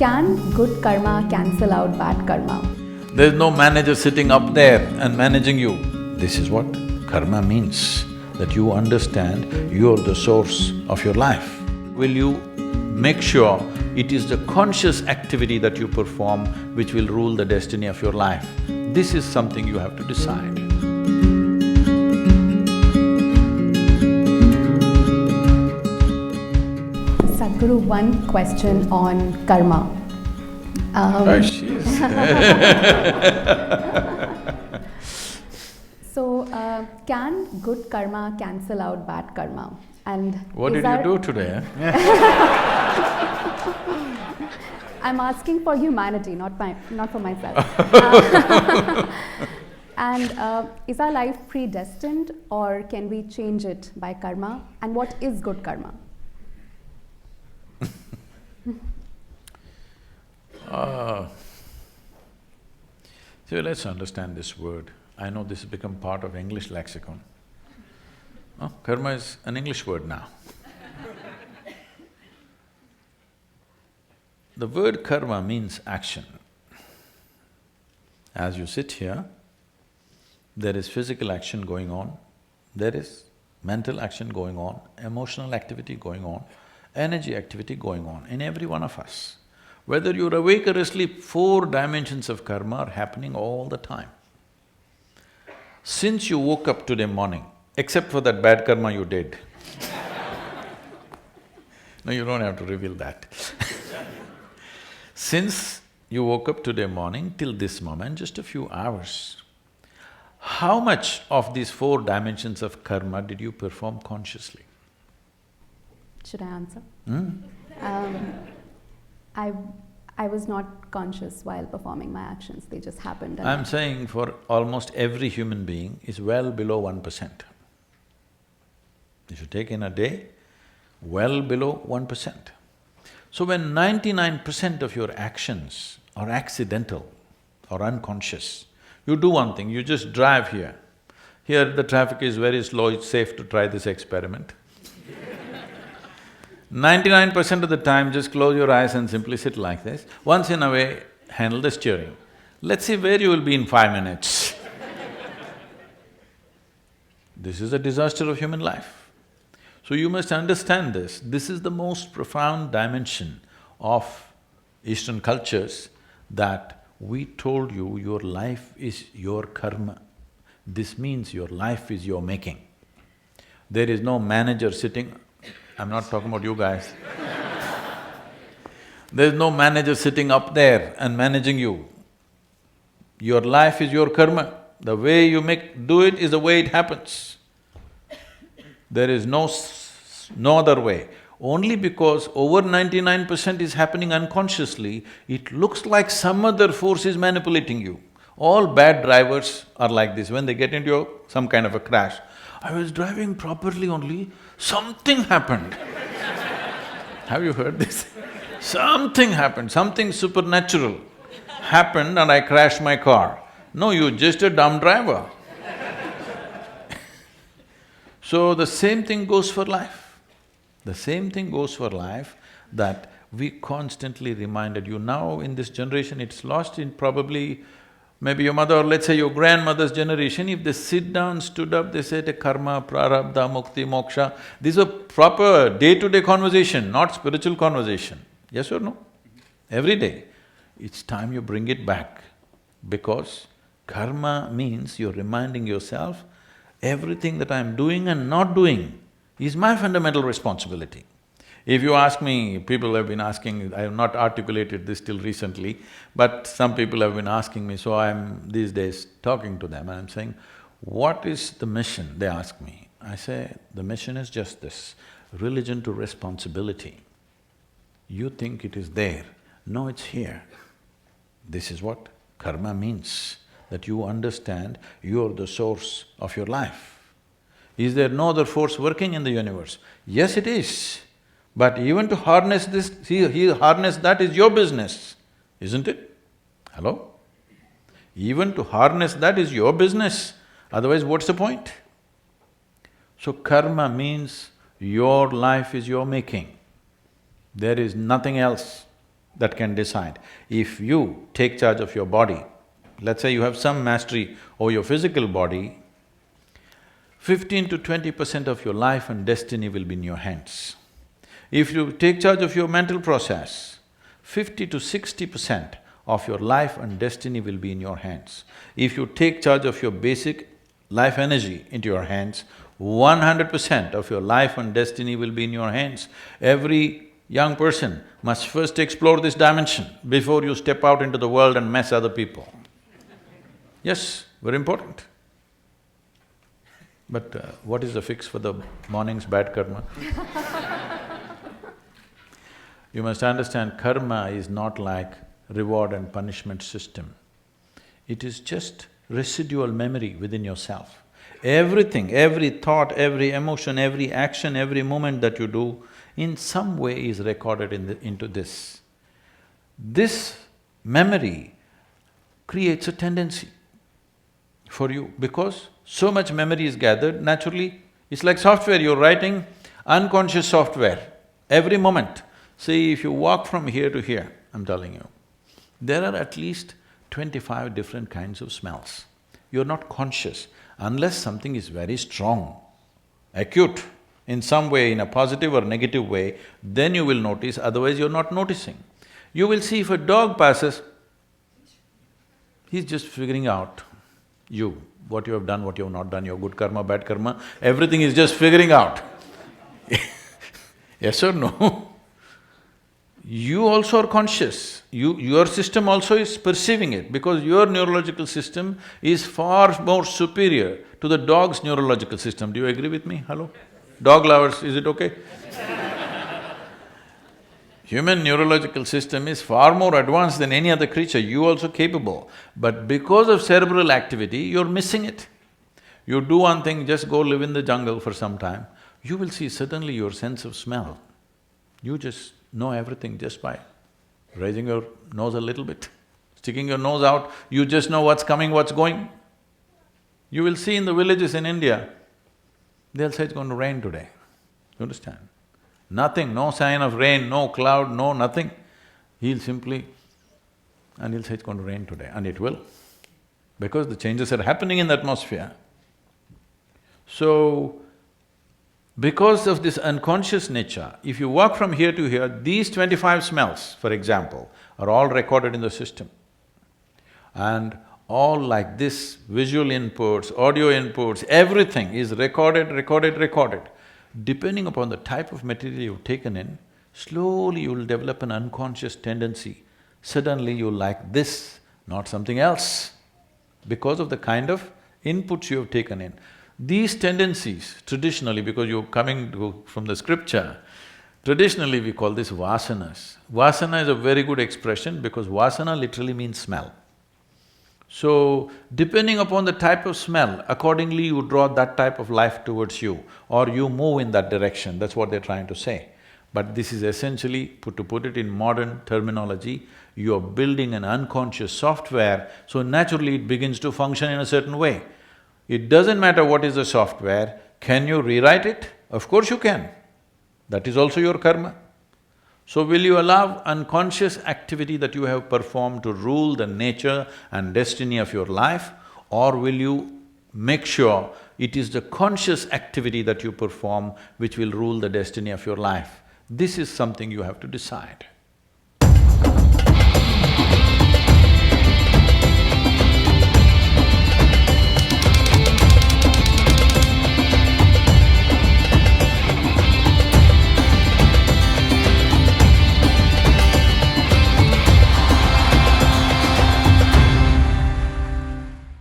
Can good karma cancel out bad karma? There's no manager sitting up there and managing you. This is what karma means, that you understand you're the source of your life. Will you make sure it is the conscious activity that you perform which will rule the destiny of your life? This is something you have to decide. Sadhguru, one question on karma. So, can good karma cancel out bad karma? And what did you do today? I'm asking for humanity, not for myself. And is our life predestined, or can we change it by karma? And what is good karma? So let's understand this word. I know this has become part of English lexicon. Karma is an English word now. The word karma means action. As you sit here, there is physical action going on, there is mental action going on, emotional activity going on, energy activity going on in every one of us. Whether you're awake or asleep, 4 dimensions of karma are happening all the time. Since you woke up today morning, except for that bad karma you did. No, you don't have to reveal that. Since you woke up today morning till this moment, just a few hours, how much of these 4 dimensions of karma did you perform consciously? Should I answer? I was not conscious while performing my actions, they just happened. And I'm saying for almost every human being is well below 1%. If you take in a day, well below 1%. So when 99% of your actions are accidental or unconscious, you do one thing, you just drive here. Here the traffic is very slow, it's safe to try this experiment. 99% of the time, just close your eyes and simply sit like this. Once in a way, handle the steering. Let's see where you will be in 5 minutes. This is a disaster of human life. So you must understand this. This is the most profound dimension of Eastern cultures, that we told you your life is your karma. This means your life is your making. There is no manager sitting… I'm not talking about you guys. There's no manager sitting up there and managing you. Your life is your karma. The way you do it is the way it happens. There is no other way. Only because over 99% is happening unconsciously, it looks like some other force is manipulating you. All bad drivers are like this. When they get into some kind of a crash, I was driving properly only, something happened. Have you heard this? Something happened, something supernatural happened and I crashed my car. No, you're just a dumb driver. So the same thing goes for life. The same thing goes for life, that we constantly reminded you. Now in this generation, it's lost in probably maybe your mother or let's say your grandmother's generation, if they sit down, stood up, they say karma, prarabdha, mukti, moksha. These are proper day-to-day conversation, not spiritual conversation. Yes or no? Every day. It's time you bring it back, because karma means you're reminding yourself, everything that I'm doing and not doing is my fundamental responsibility. If you ask me, people have been asking, I have not articulated this till recently, but some people have been asking me, so I'm these days talking to them and I'm saying, what is the mission? They ask me. I say, the mission is just this, religion to responsibility. You think it is there, no, it's here. This is what karma means, that you understand you're the source of your life. Is there no other force working in the universe? Yes, it is. But even to harness this, harness that is your business, isn't it? Hello? Even to harness that is your business, otherwise what's the point? So karma means your life is your making. There is nothing else. that can decide. If you take charge of your body, let's say you have some mastery over your physical body, 15 to 20% of your life and destiny will be in your hands. If you take charge of your mental process, 50 to 60% of your life and destiny will be in your hands. If you take charge of your basic life energy into your hands, 100% of your life and destiny will be in your hands. Every young person must first explore this dimension before you step out into the world and mess other people. Yes, very important. But what is the fix for the morning's bad karma? You must understand, karma is not like reward and punishment system. It is just residual memory within yourself. Everything, every thought, every emotion, every action, every moment that you do, in some way is recorded into this. This memory creates a tendency for you because so much memory is gathered, naturally, it's like software, you're writing unconscious software every moment. See, if you walk from here to here, I'm telling you, there are at least 25 different kinds of smells. You're not conscious unless something is very strong, acute, in some way, in a positive or negative way, then you will notice, otherwise you're not noticing. You will see if a dog passes, he's just figuring out you, what you have done, what you have not done, your good karma, bad karma, everything is just figuring out. Yes or no? You also are conscious, your system also is perceiving it because your neurological system is far more superior to the dog's neurological system. Do you agree with me? Hello? Dog lovers, is it okay? Human neurological system is far more advanced than any other creature, you also capable. But because of cerebral activity, you're missing it. You do one thing, just go live in the jungle for some time, you will see suddenly your sense of smell. You just know everything just by raising your nose a little bit, sticking your nose out, you just know what's coming, what's going. You will see in the villages in India, they'll say it's going to rain today, you understand? Nothing, no sign of rain, no cloud, no nothing. He'll simply… and he'll say it's going to rain today, and it will, because the changes are happening in the atmosphere. So, because of this unconscious nature, if you walk from here to here, these 25 smells, for example, are all recorded in the system. And all like this, visual inputs, audio inputs, everything is recorded. Depending upon the type of material you've taken in, slowly you'll develop an unconscious tendency. Suddenly you'll like this, not something else, because of the kind of inputs you have taken in. These tendencies, traditionally, because you're coming from the scripture, traditionally we call this vasanas. Vasana is a very good expression because vasana literally means smell. So, depending upon the type of smell, accordingly you draw that type of life towards you or you move in that direction, that's what they're trying to say. But this is essentially, to put it in modern terminology, you're building an unconscious software, so naturally it begins to function in a certain way. It doesn't matter what is the software, can you rewrite it? Of course you can. That is also your karma. So will you allow unconscious activity that you have performed to rule the nature and destiny of your life, or will you make sure it is the conscious activity that you perform which will rule the destiny of your life? This is something you have to decide.